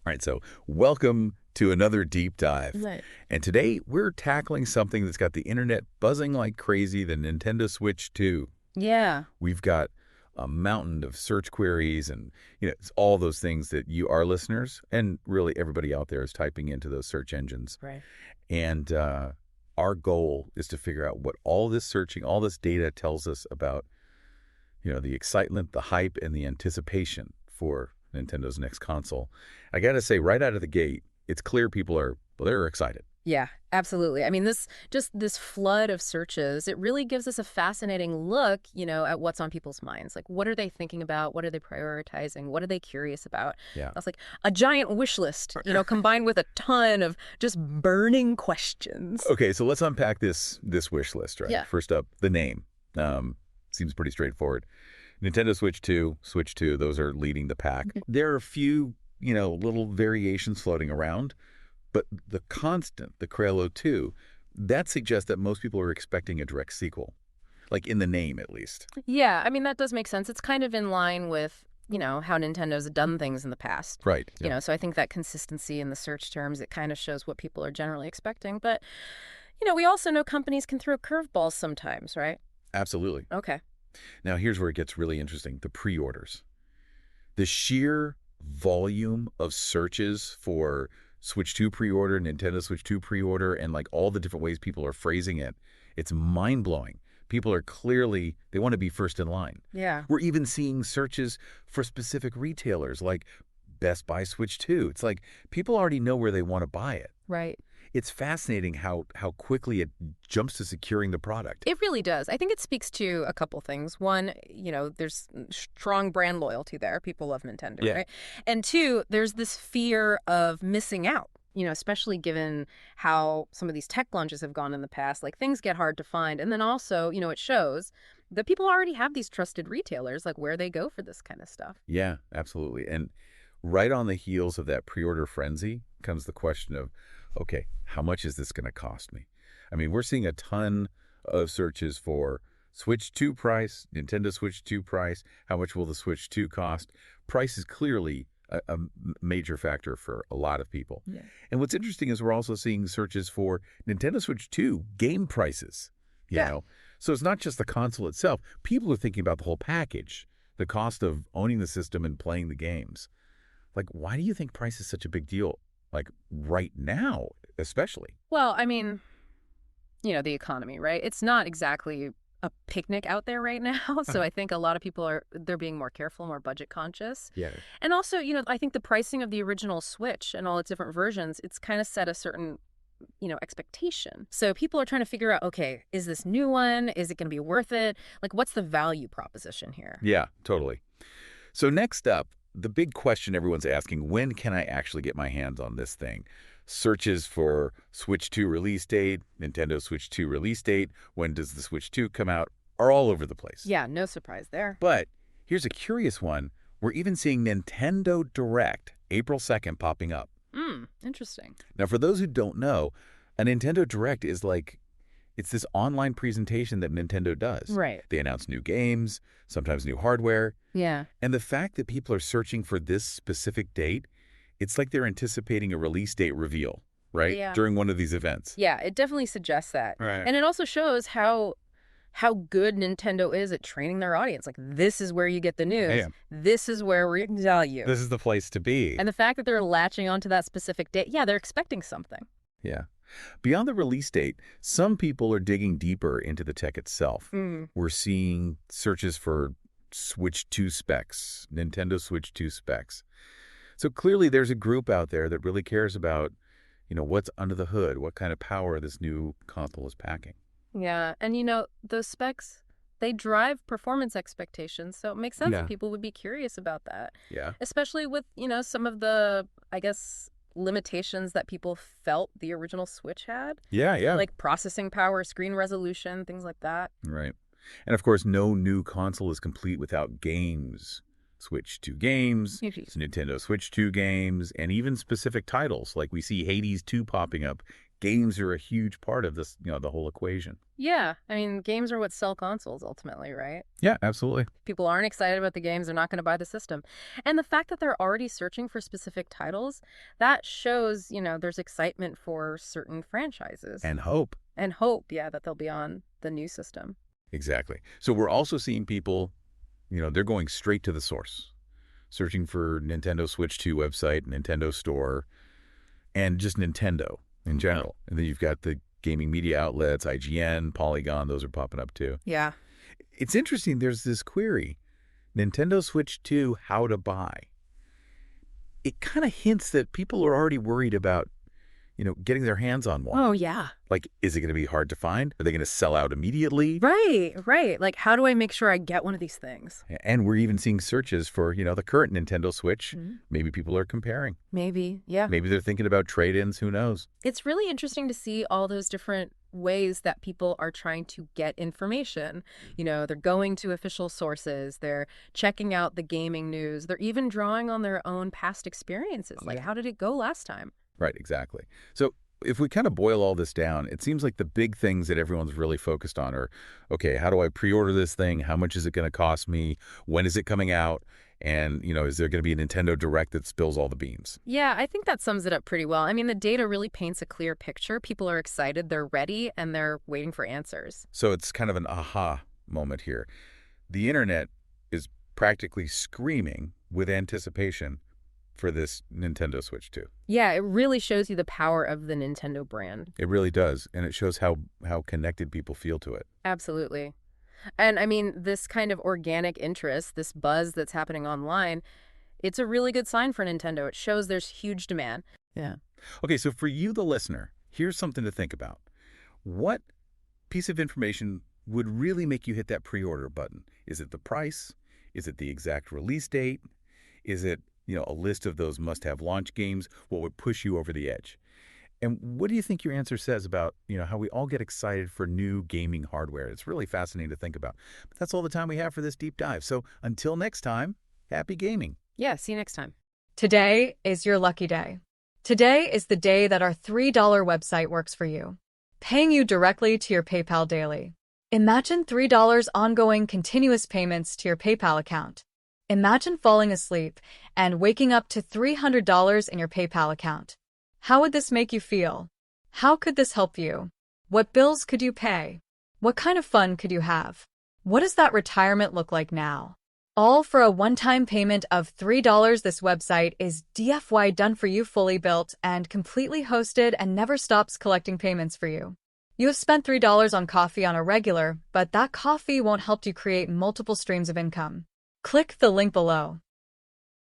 All right, so welcome to another deep dive. Right. And today we're tackling something that's got the internet buzzing like crazy, the Nintendo Switch 2. Yeah. We've got a mountain of search queries and, it's all those things that you, our listeners, and really everybody out there is typing into those search engines. Right. And our goal is to figure out what all this searching, all this data tells us about, the excitement, the hype, and the anticipation for Nintendo's next console. I got to say, right out of the gate, it's clear they're excited. Yeah, absolutely. I mean, this flood of searches, it really gives us a fascinating look, at what's on people's minds. Like, what are they thinking about? What are they prioritizing? What are they curious about? Yeah. That's like a giant wish list, combined with a ton of just burning questions. Okay, so let's unpack this wish list, right? Yeah. First up, the name. Seems pretty straightforward. Nintendo Switch 2, Switch 2, those are leading the pack. There are a few, little variations floating around, but the constant, the Kralo 2, that suggests that most people are expecting a direct sequel, like in the name at least. Yeah, I mean, that does make sense. It's kind of in line with, how Nintendo's done things in the past. Right. Yeah. So I think that consistency in the search terms, it kind of shows what people are generally expecting. But, we also know companies can throw curveballs sometimes, right? Absolutely. Okay. Now, here's where it gets really interesting. The pre-orders. The sheer volume of searches for Switch 2 pre-order, Nintendo Switch 2 pre-order, and like all the different ways people are phrasing it, it's mind-blowing. People are clearly, they want to be first in line. Yeah. We're even seeing searches for specific retailers like Best Buy Switch 2. It's like people already know where they want to buy it. Right. It's fascinating how quickly it jumps to securing the product. It really does. I think it speaks to a couple things. One, there's strong brand loyalty there. People love Nintendo, Yeah. right? And two, there's this fear of missing out, especially given how some of these tech launches have gone in the past. Like, things get hard to find. And then also, it shows that people already have these trusted retailers, like where they go for this kind of stuff. Yeah, absolutely. And right on the heels of that pre-order frenzy comes the question of, okay, how much is this going to cost me? I mean, we're seeing a ton of searches for Switch 2 price, Nintendo Switch 2 price, how much will the Switch 2 cost? Price is clearly a major factor for a lot of people. Yeah. And what's interesting is we're also seeing searches for Nintendo Switch 2 game prices, you know? So it's not just the console itself. People are thinking about the whole package, the cost of owning the system and playing the games. Like, why do you think price is such a big deal? Like right now, especially. Well, I mean, the economy, right? It's not exactly a picnic out there right now. So I think a lot of people they're being more careful, more budget conscious. Yeah. And also, I think the pricing of the original Switch and all its different versions, it's kind of set a certain, expectation. So people are trying to figure out, okay, is this new one? Is it going to be worth it? Like, what's the value proposition here? Yeah, totally. So next up, the big question everyone's asking, when can I actually get my hands on this thing? Searches for Switch 2 release date, Nintendo Switch 2 release date, when does the Switch 2 come out, are all over the place. Yeah, no surprise there. But here's a curious one. We're even seeing Nintendo Direct, April 2nd, popping up. Interesting. Now, for those who don't know, a Nintendo Direct is like, it's this online presentation that Nintendo does. Right. They announce new games, sometimes new hardware. Yeah. And the fact that people are searching for this specific date, it's like they're anticipating a release date reveal, right? Yeah. During one of these events. Yeah, it definitely suggests that. Right. And it also shows how good Nintendo is at training their audience. Like, this is where you get the news. Yeah. This is where we tell you. This is the place to be. And the fact that they're latching onto that specific date, yeah, they're expecting something. Yeah. Beyond the release date, some people are digging deeper into the tech itself. We're seeing searches for Switch 2 specs, Nintendo Switch 2 specs. So clearly there's a group out there that really cares about, what's under the hood, what kind of power this new console is packing. Yeah, and those specs, they drive performance expectations, so it makes sense that people would be curious about that. Yeah. Especially with, some of the, I guess, limitations that people felt the original Switch had. Yeah. Like processing power, screen resolution, things like that. Right. And of course, no new console is complete without games. Switch 2 games, Nintendo Switch 2 games, and even specific titles. Like we see Hades 2 popping up, games are a huge part of this, the whole equation. Yeah, I mean, games are what sell consoles ultimately, right? Yeah, absolutely. People aren't excited about the games, they're not going to buy the system. And the fact that they're already searching for specific titles, that shows, there's excitement for certain franchises. And hope. And hope, yeah, that they'll be on the new system. Exactly. So we're also seeing people, they're going straight to the source, searching for Nintendo Switch 2 website, Nintendo Store, and just Nintendo in general. And then you've got the gaming media outlets, IGN, Polygon, those are popping up too. Yeah. It's interesting, there's this query, Nintendo Switch 2, how to buy. It kind of hints that people are already worried about, getting their hands on one. Oh, yeah. Like, is it going to be hard to find? Are they going to sell out immediately? Right. Like, how do I make sure I get one of these things? And we're even seeing searches for, the current Nintendo Switch. Mm-hmm. Maybe people are comparing. Maybe, yeah. Maybe they're thinking about trade-ins. Who knows? It's really interesting to see all those different ways that people are trying to get information. They're going to official sources. They're checking out the gaming news. They're even drawing on their own past experiences. Like, how did it go last time? Right, exactly. So if we kind of boil all this down, it seems like the big things that everyone's really focused on are, okay, how do I pre-order this thing? How much is it going to cost me? When is it coming out? And, is there going to be a Nintendo Direct that spills all the beans? Yeah, I think that sums it up pretty well. I mean, the data really paints a clear picture. People are excited, they're ready, and they're waiting for answers. So it's kind of an aha moment here. The internet is practically screaming with anticipation for this Nintendo Switch 2. Yeah, it really shows you the power of the Nintendo brand. It really does, and it shows how connected people feel to it. Absolutely. And I mean, this kind of organic interest, this buzz that's happening online, it's a really good sign for Nintendo. It shows there's huge demand. Yeah. Okay, so for you, the listener, here's something to think about. What piece of information would really make you hit that pre-order button? Is it the price? Is it the exact release date? Is it a list of those must-have launch games? What would push you over the edge? And what do you think your answer says about, how we all get excited for new gaming hardware? It's really fascinating to think about. But that's all the time we have for this deep dive. So until next time, happy gaming. Yeah, see you next time. Today is your lucky day. Today is the day that our $3 website works for you, paying you directly to your PayPal daily. Imagine $3 ongoing continuous payments to your PayPal account. Imagine falling asleep and waking up to $300 in your PayPal account. How would this make you feel? How could this help you? What bills could you pay? What kind of fun could you have? What does that retirement look like now? All for a one-time payment of $3. This website is DFY done for you, fully built and completely hosted, and never stops collecting payments for you. You have spent $3 on coffee on a regular, but that coffee won't help you create multiple streams of income. Click the link below.